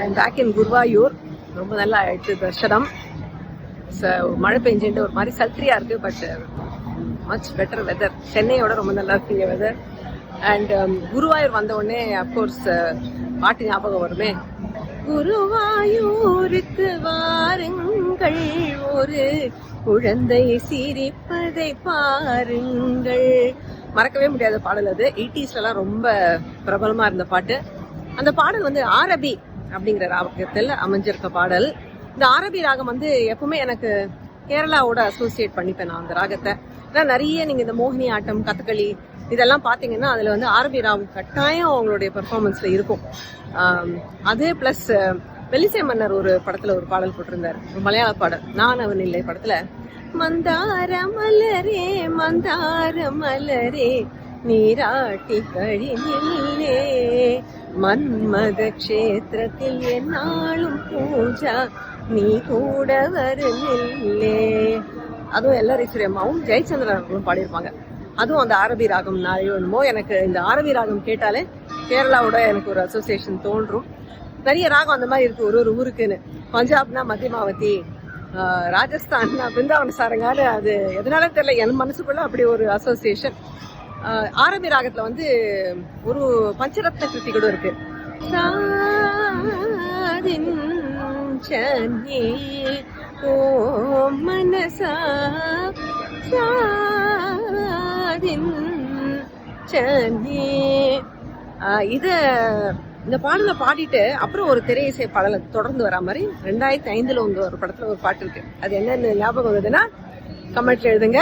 And back in Guruvayur. ரொம்ப நல்லா ஆயிடுச்சு தர்ஷனம். மழை பெஞ்சுட்டு ஒரு மாதிரி சல்த்ரியா இருக்கு, பட் மச் பெட்டர் வெதர். சென்னையோட ரொம்ப நல்லா இருக்கு வெதர். அண்ட் குருவாயூர் வந்த உடனே அப்கோர்ஸ் பாட்டு ஞாபகம் வருமே, குருவாயூருக்கு வாருங்கள், ஒரு குழந்தை சிரிப்பதை பாருங்கள். மறக்கவே முடியாத பாடல் அது. 80s ரொம்ப பிரபலமா இருந்த பாட்டு. அந்த பாடல் வந்து ஆரபி அப்படிங்கிற ராகத்தில் அமைஞ்சிருக்க பாடல். இந்த ஆரபி ராகம் வந்து எப்பவுமே எனக்கு கேரளாவோட அசோசியேட் பண்ணிப்பேன் நான் அந்த ராகத்தை. ஏன்னா நிறைய நீங்க இந்த மோகினி ஆட்டம், கதகளி இதெல்லாம் பாத்தீங்கன்னா அதுல வந்து ஆரபி ராகம் கட்டாயம் அவங்களுடைய பெர்ஃபார்மன்ஸ்ல இருக்கும். அதே பிளஸ் வெள்ளிசை மன்னர் ஒரு படத்துல ஒரு பாடல் போட்டிருந்தாரு, ஒரு மலையாள பாடல், நான் அவன் இல்லை படத்துல, மந்தார மலரே மந்தார மலரே நீராட்டி கழினில்லே மன்மத கஷேத்திரத்தில் என்னாலும் பூஜா நீ கூட வருமில்லே. அதுவும் எல்ஆர் அம்மாவும் ஜெயச்சந்திரன் பாடியிருப்பாங்க. அதுவும் அந்த ஆரபி ராகம் என்னமோ எனக்கு இந்த ஆரபி ராகம் கேட்டாலே கேரளாவோட எனக்கு ஒரு அசோசியேஷன் தோன்றும். நிறைய ராகம் அந்த மாதிரி இருக்கு ஒரு ஒரு ஊருக்குன்னு. பஞ்சாப்னா மத்தியமாவதி, ராஜஸ்தான்னா பிருந்தாவன சாரங்கான்னு, அது எதனால தெரியல என் மனசுக்குள்ள அப்படி ஒரு அசோசியேஷன். ஆரபி ராகத்துல வந்து ஒரு பஞ்சரத்ன கிருதி கூட இருக்கு. ஓ மனசா இத இந்த பாடலை பாடிட்டு அப்புறம் ஒரு திரை இசை பாடலை தொடர்ந்து வரா மாதிரி 2005 வந்து ஒரு படத்துல ஒரு பாட்டு இருக்கு. அது என்னன்னு ஞாபகம் வருதுன்னா கமெண்ட்ல எழுதுங்க.